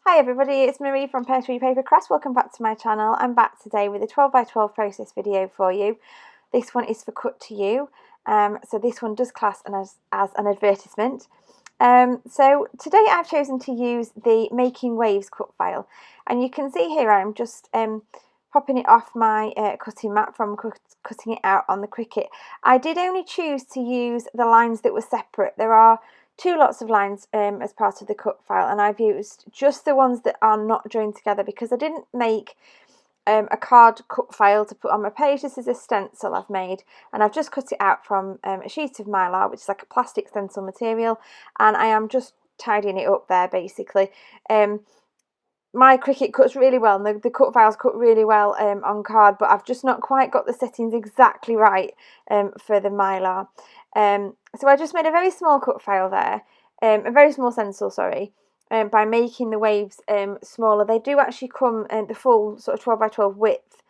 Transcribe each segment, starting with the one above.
Hi everybody, it's Marie from Poetry Paper Crafts. Welcome back to my channel. I'm back today with a 12x12 process video for you. This one is for Cut to You, so this one does class as an advertisement. So today I've chosen to use the Making Waves cut file, and you can see here I'm just popping it off my cutting mat from cutting it out on the Cricut. I did only choose to use the lines that were separate. There are two lots of lines as part of the cut file, and I've used just the ones that are not joined together because I didn't make a card cut file to put on my page. This is a stencil I've made, and I've just cut it out from a sheet of mylar, which is like a plastic stencil material, and I am just tidying it up there basically. My Cricut cuts really well, and the cut files cut really well on card, but I've just not quite got the settings exactly right for the mylar. So I just made a very small cut file there, a very small stencil, sorry, by making the waves smaller. They do actually come the full sort of 12x12 width,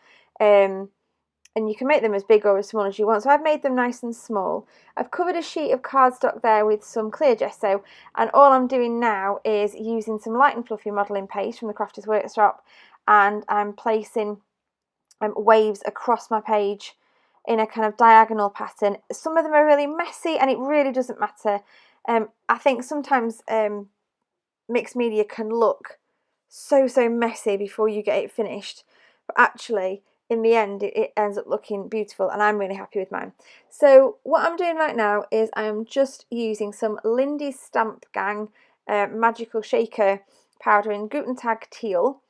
and you can make them as big or as small as you want. So I've made them nice and small. I've covered a sheet of cardstock there with some clear gesso, and all I'm doing now is using some light and fluffy modelling paste from the Crafters Workshop, and I'm placing waves across my page in a kind of diagonal pattern. Some of them are really messy, and it really doesn't matter. I think sometimes mixed media can look so messy before you get it finished, but actually in the end it ends up looking beautiful, and I'm really happy with mine. So what I'm doing right now is I am just using some Lindy's Stamp Gang Magical Shaker powder in Guten Tag Teal,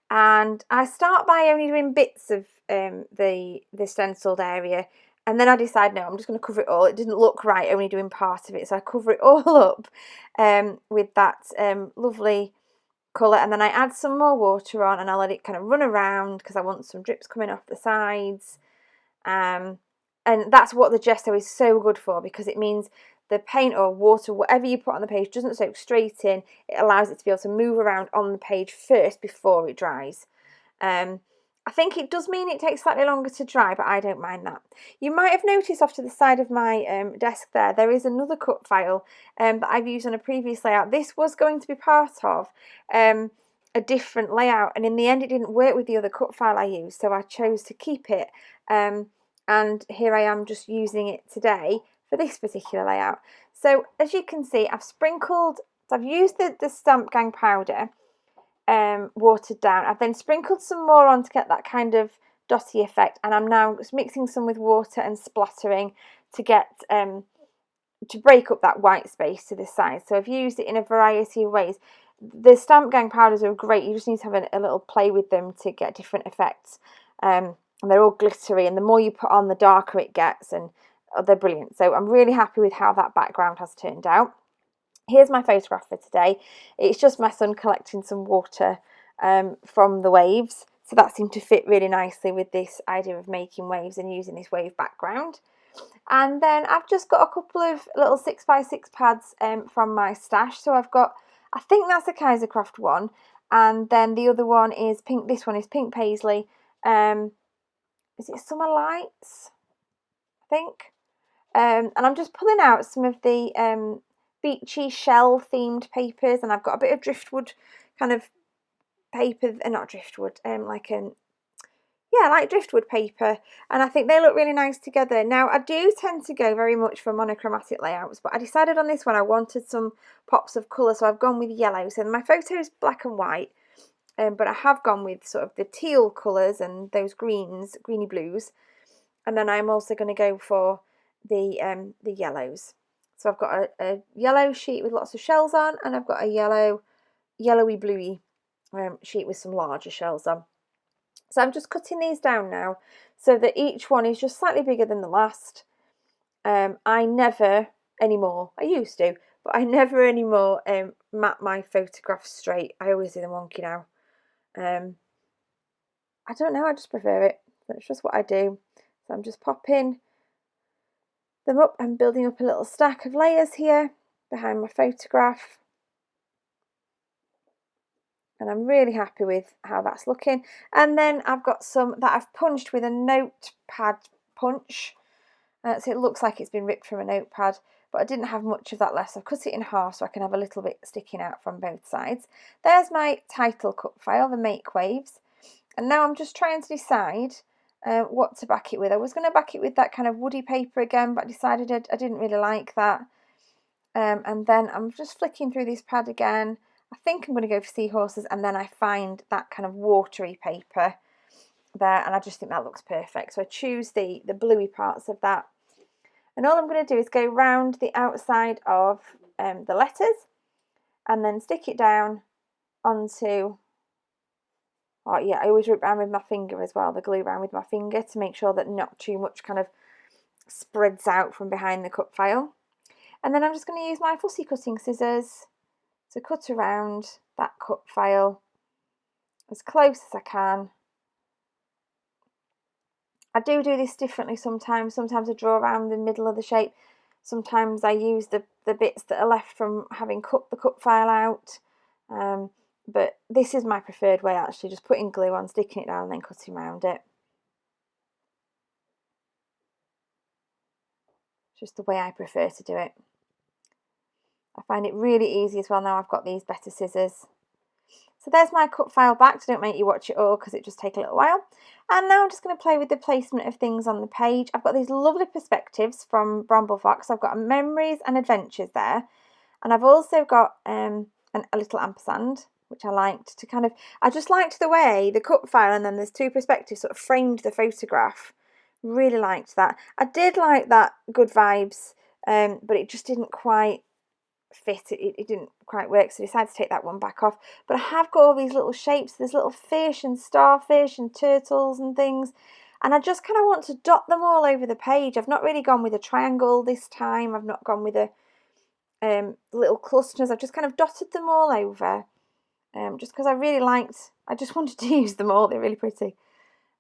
and I start by only doing bits of the stenciled area, and then I decide, no, I'm just going to cover it all. It didn't look right only doing part of it, so I cover it all up with that lovely colour, and then I add some more water on, and I let it kind of run around because I want some drips coming off the sides. And that's what the gesso is so good for, because it means the paint or water, whatever you put on the page, doesn't soak straight in. It allows it to be able to move around on the page first before it dries. I think it does mean it takes slightly longer to dry, but I don't mind that. You might have noticed off to the side of my desk there is another cut file that I've used on a previous layout. This was going to be part of a different layout, and in the end it didn't work with the other cut file I used, so I chose to keep it, and here I am just using it today for this particular layout. So as you can see, I've used the Stamp Gang powder watered down. I've then sprinkled some more on to get that kind of dotty effect, and I'm now just mixing some with water and splattering to get to break up that white space to the side. So I've used it in a variety of ways. The Stamp Gang powders are great. You just need to have a little play with them to get different effects, and they're all glittery, and the more you put on, the darker it gets, and they're brilliant. So I'm really happy with how that background has turned out. Here's my photograph for today. It's just my son collecting some water from the waves, so that seemed to fit really nicely with this idea of making waves and using this wave background. And then I've just got a couple of little 6x6 pads from my stash. So I've got, I think that's a Kaisercraft one, and then the other one is pink. This one is pink paisley. Is it Summer Lights, I think? And I'm just pulling out some of the beachy shell themed papers, and I've got a bit of driftwood kind of paper, not driftwood, like driftwood paper, and I think they look really nice together. Now I do tend to go very much for monochromatic layouts, but I decided on this one I wanted some pops of colour, so I've gone with yellow. So my photo is black and white, but I have gone with sort of the teal colours and those greeny blues, and then I'm also going to go for the yellows. So I've got a yellow sheet with lots of shells on, and I've got a yellowy bluey sheet with some larger shells on. So I'm just cutting these down now so that each one is just slightly bigger than the last. I never anymore, I used to, but I never anymore map my photographs straight. I always do them wonky now. I don't know, I just prefer it. That's just what I do. So I'm just popping them up and building up a little stack of layers here behind my photograph, and I'm really happy with how that's looking. And then I've got some that I've punched with a notepad punch, so it looks like it's been ripped from a notepad, but I didn't have much of that left, so I've cut it in half so I can have a little bit sticking out from both sides. There's my title cut file, the Make Waves, and now I'm just trying to decide what to back it with. I was going to back it with that kind of woody paper again, but I decided I didn't really like that. And then I'm just flicking through this pad again. I think I'm going to go for seahorses, and then I find that kind of watery paper there, and I just think that looks perfect. So I choose the bluey parts of that, and all I'm going to do is go round the outside of the letters and then stick it down onto, oh yeah, I always rub around with my finger as well, the glue around with my finger to make sure that not too much kind of spreads out from behind the cut file. And then I'm just going to use my fussy cutting scissors to cut around that cut file as close as I can. I do this differently sometimes. Sometimes I draw around the middle of the shape. Sometimes I use the bits that are left from having cut the cut file out. But this is my preferred way, actually, just putting glue on, sticking it down and then cutting around it. Just the way I prefer to do it. I find it really easy as well now I've got these better scissors. So there's my cut file back, so don't make you watch it all because it just takes a little while. And now I'm just going to play with the placement of things on the page. I've got these lovely perspectives from Bramble Fox. I've got memories and adventures there. And I've also got a little ampersand, which I liked to kind of, I just liked the way the cut file and then there's two perspectives sort of framed the photograph. Really liked that. I did like that Good Vibes, but it just didn't quite fit. It didn't quite work, so I decided to take that one back off. But I have got all these little shapes. There's little fish and starfish and turtles and things, and I just kind of want to dot them all over the page. I've not really gone with a triangle this time. I've not gone with a little clusters. I've just kind of dotted them all over, just because I just wanted to use them all. They're really pretty.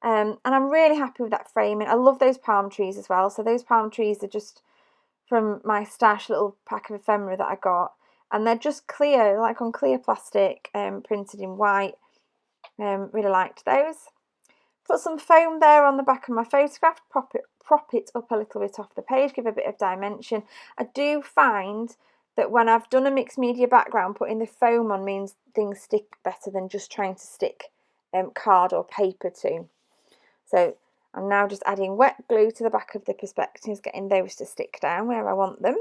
And I'm really happy with that framing. I love those palm trees as well. So those palm trees are just from my stash little pack of ephemera that I got, and they're just clear, like on clear plastic, printed in white. Really liked those. Put some foam there on the back of my photograph, prop it up a little bit off the page, give a bit of dimension. I do find that when I've done a mixed media background, putting the foam on means things stick better than just trying to stick card or paper to. So I'm now just adding wet glue to the back of the perspectives, getting those to stick down where I want them.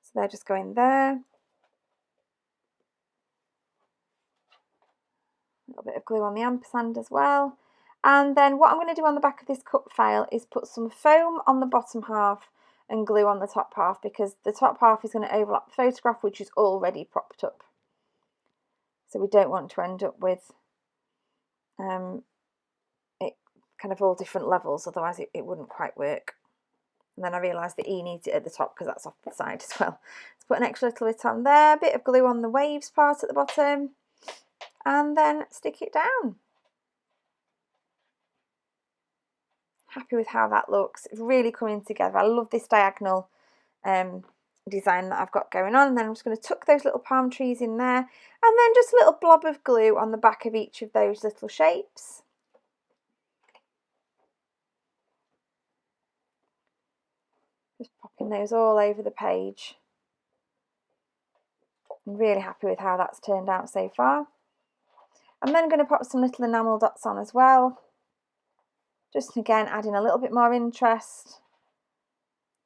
So they're just going there. A little bit of glue on the ampersand as well. And then what I'm going to do on the back of this cut file is put some foam on the bottom half and glue on the top half, because the top half is going to overlap the photograph, which is already propped up. So we don't want to end up with it kind of all different levels, otherwise it wouldn't quite work. And then I realised the E needs it at the top because that's off the side as well. So put an extra little bit on there, a bit of glue on the waves part at the bottom, and then stick it down. Happy with how that looks. It's really coming together. I love this diagonal design that I've got going on. And then I'm just going to tuck those little palm trees in there, and then just a little blob of glue on the back of each of those little shapes. Just popping those all over the page. I'm really happy with how that's turned out so far. I'm then going to pop some little enamel dots on as well. Just again adding a little bit more interest,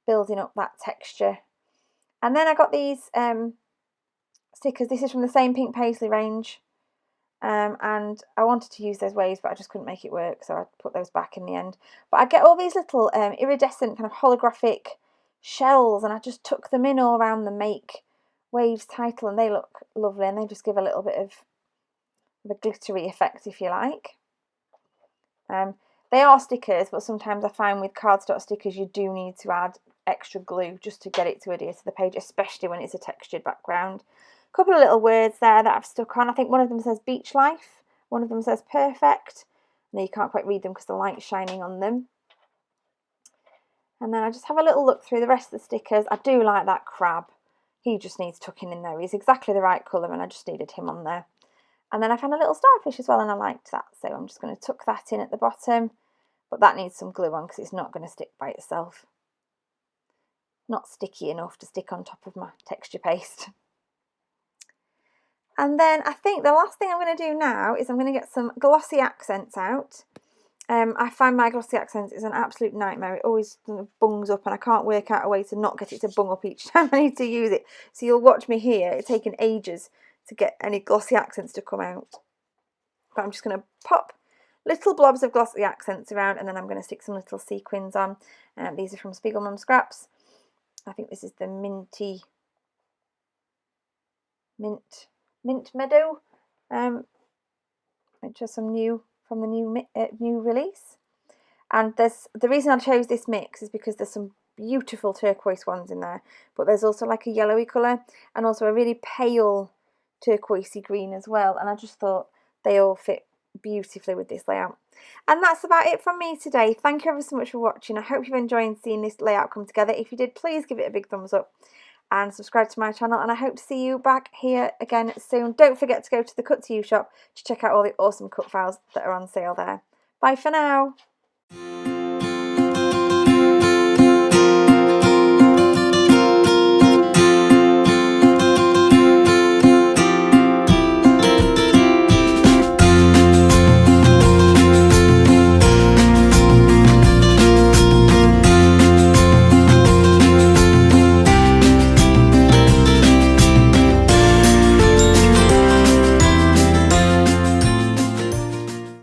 building up that texture. And then I got these stickers. This is from the same Pink Paisley range. And I wanted to use those waves, but I just couldn't make it work, so I put those back in the end. But I get all these little iridescent kind of holographic shells, and I just tuck them in all around the Make Waves title, and they look lovely, and they just give a little bit of a glittery effect, if you like. They are stickers, but sometimes I find with cardstock stickers you do need to add extra glue just to get it to adhere to the page, especially when it's a textured background. A couple of little words there that I've stuck on. I think one of them says beach life, one of them says perfect. No, you can't quite read them because the light's shining on them. And then I just have a little look through the rest of the stickers. I do like that crab. He just needs tucking in there. He's exactly the right colour, and I just needed him on there. And then I found a little starfish as well, and I liked that. So I'm just going to tuck that in at the bottom. But that needs some glue on because it's not going to stick by itself. not sticky enough to stick on top of my texture paste. And then I think the last thing I'm going to do now is I'm going to get some glossy accents out. I find my glossy accents is an absolute nightmare. It always bungs up and I can't work out a way to not get it to bung up each time I need to use it. So you'll watch me here. It's taken ages to get any glossy accents to come out. But I'm just going to pop little blobs of glossy accents around, and then I'm going to stick some little sequins on. These are from Spiegelmum Scraps. I think this is the mint meadow, which are some new from the new release. And the reason I chose this mix is because there's some beautiful turquoise ones in there, but there's also like a yellowy colour and also a really pale turquoisey green as well, and I just thought they all fit beautifully with this layout. And that's about it from me today. Thank you ever so much for watching. I hope you've enjoyed seeing this layout come together. If you did, please give it a big thumbs up and subscribe to my channel, and I hope to see you back here again soon. Don't forget to go to the Cut to You shop to check out all the awesome cut files that are on sale there. Bye for now.